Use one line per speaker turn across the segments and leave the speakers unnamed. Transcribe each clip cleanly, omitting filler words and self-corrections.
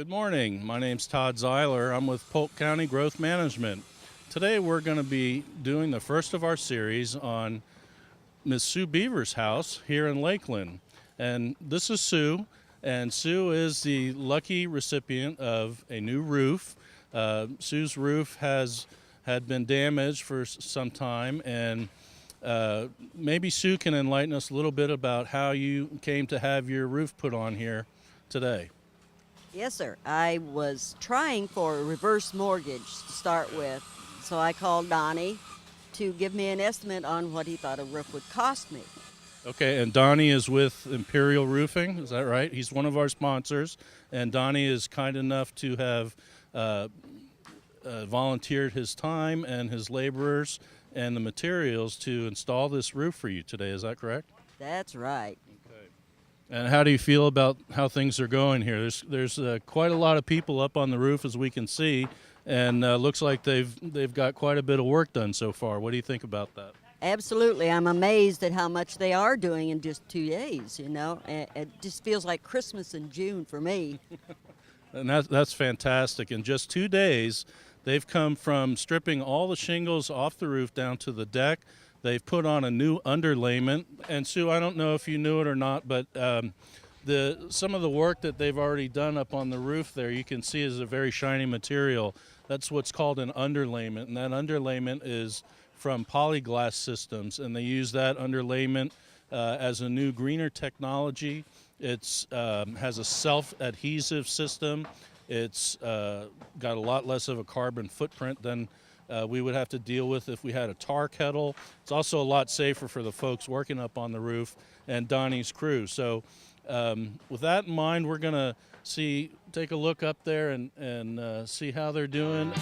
Good morning. My name's Todd Zeiler. I'm with Polk County Growth Management. Today we're going to be doing the first of our series on Miss Sue Beaver's house here in Lakeland. And this is Sue, and Sue is the lucky recipient of a new roof. Sue's roof had been damaged for some time, and maybe Sue can enlighten us a little bit about how you came to have your roof put on here today.
Yes, sir. I was trying for a reverse mortgage to start with, so I called Donnie to give me an estimate on what he thought a roof would cost me.
Okay, and Donnie is with Imperial Roofing, is that right? He's one of our sponsors, and Donnie is kind enough to have volunteered his time and his laborers and the materials to install this roof for you today, is that correct?
That's right.
And how do you feel about how things are going here? There's quite a lot of people up on the roof, as we can see, and looks like they've got quite a bit of work done so far. What do you think about that?
Absolutely. I'm amazed at how much they are doing in just 2 days, you know. It just feels like Christmas in June for me.
And that's fantastic. In just 2 days, they've come from stripping all the shingles off the roof down to the deck. They've put on a new underlayment. And Sue, I don't know if you knew it or not, but some of the work that they've already done up on the roof there, you can see is a very shiny material. That's what's called an underlayment, and that underlayment is from Polyglass Systems, and they use that underlayment as a new greener technology. It's has a self-adhesive system. It's got a lot less of a carbon footprint than we would have to deal with if we had a tar kettle. It's also a lot safer for the folks working up on the roof and Donnie's crew. So with that in mind, we're going to take a look up there and see how they're doing.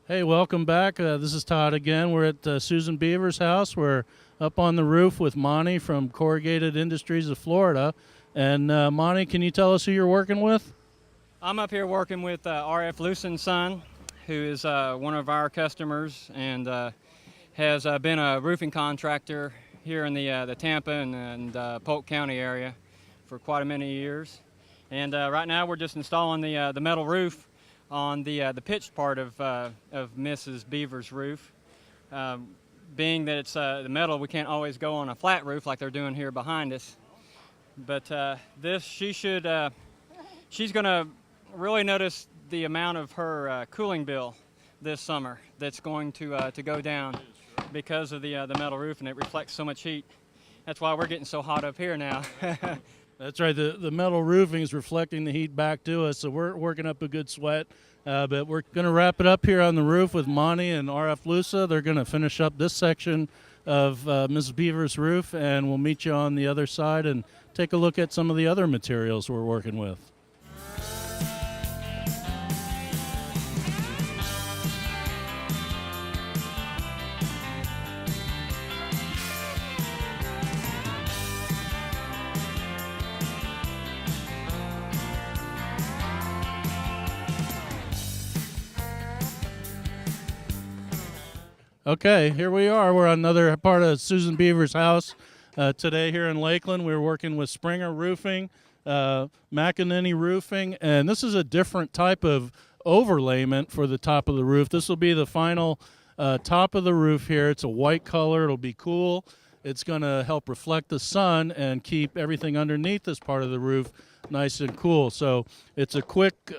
Hey, welcome back. This is Todd again. We're at Susan Beaver's house. We're up on the roof with Monty from Corrugated Industries of Florida. And Monty, can you tell us who you're working with?
I'm up here working with RF Lucen Son, who is one of our customers and has been a roofing contractor here in the Tampa and Polk County area for quite a many years. And right now we're just installing the metal roof on the pitched part of Mrs. Beaver's roof. Being that it's the metal, we can't always go on a flat roof like they're doing here behind us. But she's going to really notice the amount of her cooling bill this summer that's going to go down because of the metal roof, and it reflects so much heat. That's why we're getting so hot up here now.
That's right. The metal roofing is reflecting the heat back to us, so we're working up a good sweat. But we're going to wrap it up here on the roof with Monty and RF Lusa. They're going to finish up this section of Mrs. Beaver's roof, and we'll meet you on the other side and take a look at some of the other materials we're working with. Okay, here we are. We're on another part of Susan Beaver's house today here in Lakeland. We're working with Springer Roofing, McEnany Roofing, and this is a different type of overlayment for the top of the roof. This will be the final top of the roof here. It's a white color. It'll be cool. It's going to help reflect the sun and keep everything underneath this part of the roof nice and cool. So it's a quick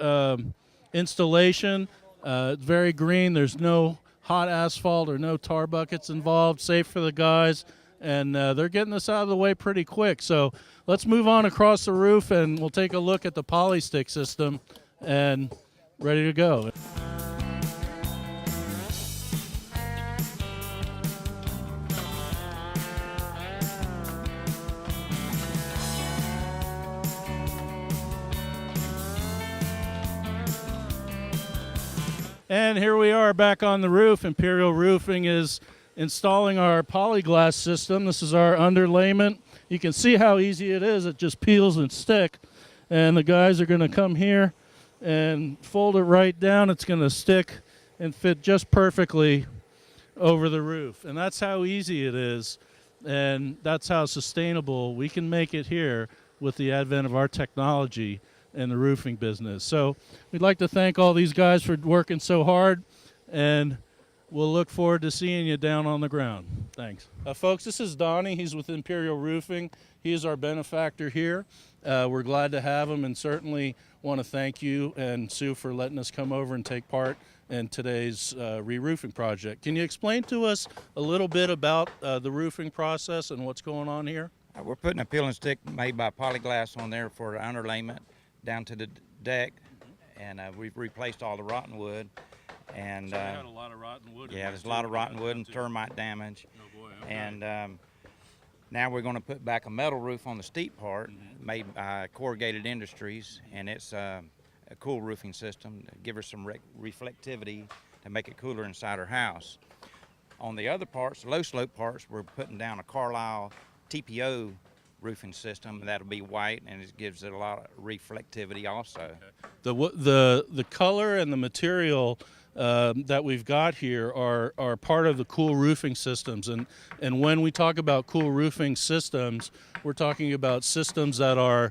installation. It's very green. There's no hot asphalt or no tar buckets involved, safe for the guys, and they're getting this out of the way pretty quick. So let's move on across the roof and we'll take a look at the polystick system and ready to go. And here we are back on the roof. Imperial Roofing is installing our polyglass system. This is our underlayment. You can see how easy it is. It just peels and stick. And the guys are going to come here and fold it right down. It's going to stick and fit just perfectly over the roof. And that's how easy it is. And that's how sustainable we can make it here with the advent of our technology in the roofing business. So we'd like to thank all these guys for working so hard, and we'll look forward to seeing you down on the ground. Thanks. Folks, this is Donnie. He's with Imperial Roofing. He is our benefactor here. We're glad to have him, and certainly want to thank you and Sue for letting us come over and take part in today's re-roofing project. Can you explain to us a little bit about the roofing process and what's going on here?
We're putting a peel and stick made by polyglass on there for underlayment down to the deck, and we've replaced all the rotten wood. And
so we had a lot of rotten wood.
Yeah, there's a lot of rotten wood and termite damage.
Oh boy, okay.
And now we're going to put back a metal roof on the steep part, made by Corrugated Industries, and it's a cool roofing system to give her some reflectivity to make it cooler inside her house. On the other parts, the low slope parts, we're putting down a Carlisle TPO roofing system. That'll be white, and it gives it a lot of reflectivity also.
Okay. The color and the material that we've got here are part of the cool roofing systems, and when we talk about cool roofing systems, we're talking about systems that are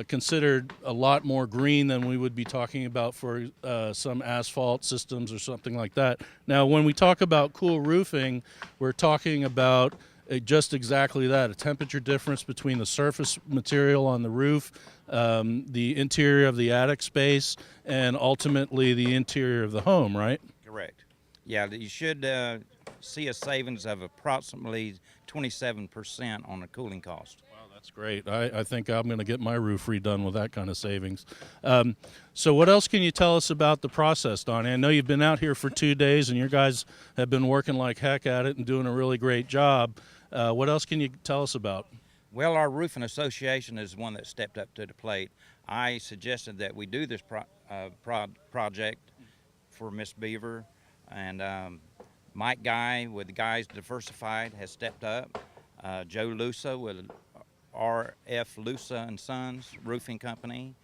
considered a lot more green than we would be talking about for some asphalt systems or something like that. Now, when we talk about cool roofing, we're talking about just exactly that, a temperature difference between the surface material on the roof, the interior of the attic space, and ultimately the interior of the home, right?
Correct. Yeah, you should see a savings of approximately 27% on the cooling cost.
Wow, that's great. I think I'm going to get my roof redone with that kind of savings. So what else can you tell us about the process, Donnie? I know you've been out here for 2 days, and your guys have been working like heck at it and doing a really great job. What else can you tell us about?
Well, our roofing association is one that stepped up to the plate. I suggested that we do this project for Miss Beaver, and Mike Guy with the Guys Diversified has stepped up. Joe Lusa with RF Lusa and Sons Roofing Company.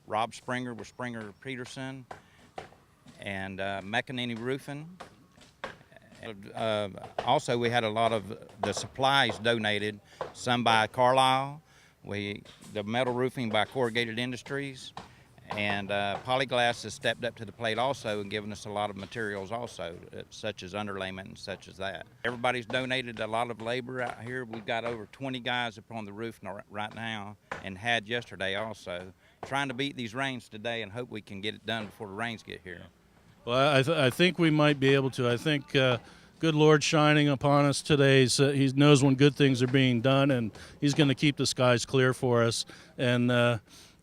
Rob Springer with Springer Peterson, and McEnany Roofing. Also, we had a lot of the supplies donated, some by Carlisle, the metal roofing by Corrugated Industries, and Polyglass has stepped up to the plate also and given us a lot of materials also, such as underlayment and such as that. Everybody's donated a lot of labor out here. We've got over 20 guys up on the roof right now, and had yesterday also, trying to beat these rains today and hope we can get it done before the rains get here.
Well, I think we might be able to. I think good Lord shining upon us today. He knows when good things are being done, and he's going to keep the skies clear for us. And,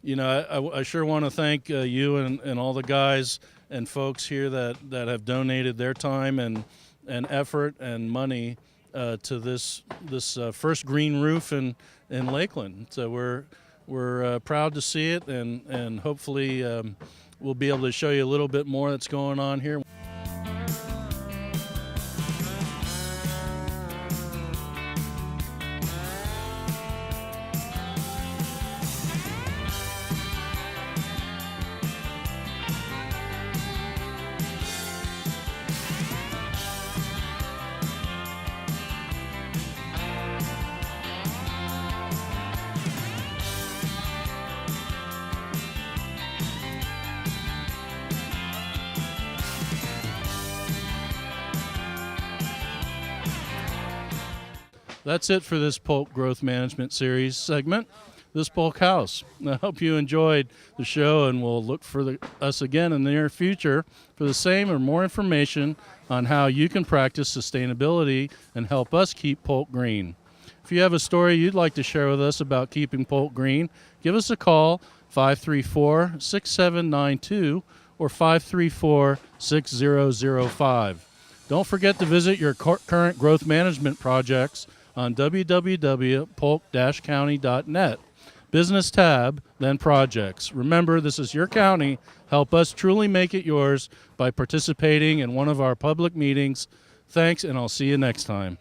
you know, I sure want to thank you and all the guys and folks here that have donated their time and effort and money to this first green roof in Lakeland. So we're proud to see it, and hopefully we'll be able to show you a little bit more that's going on here. That's it for this Polk Growth Management Series segment, this Polk House. I hope you enjoyed the show, and we'll look for us again in the near future for the same or more information on how you can practice sustainability and help us keep Polk green. If you have a story you'd like to share with us about keeping Polk green, give us a call, 534-6792 or 534-6005. Don't forget to visit your current growth management projects on www.polk-county.net. Business tab, then projects. Remember, this is your county. Help us truly make it yours by participating in one of our public meetings. Thanks, and I'll see you next time.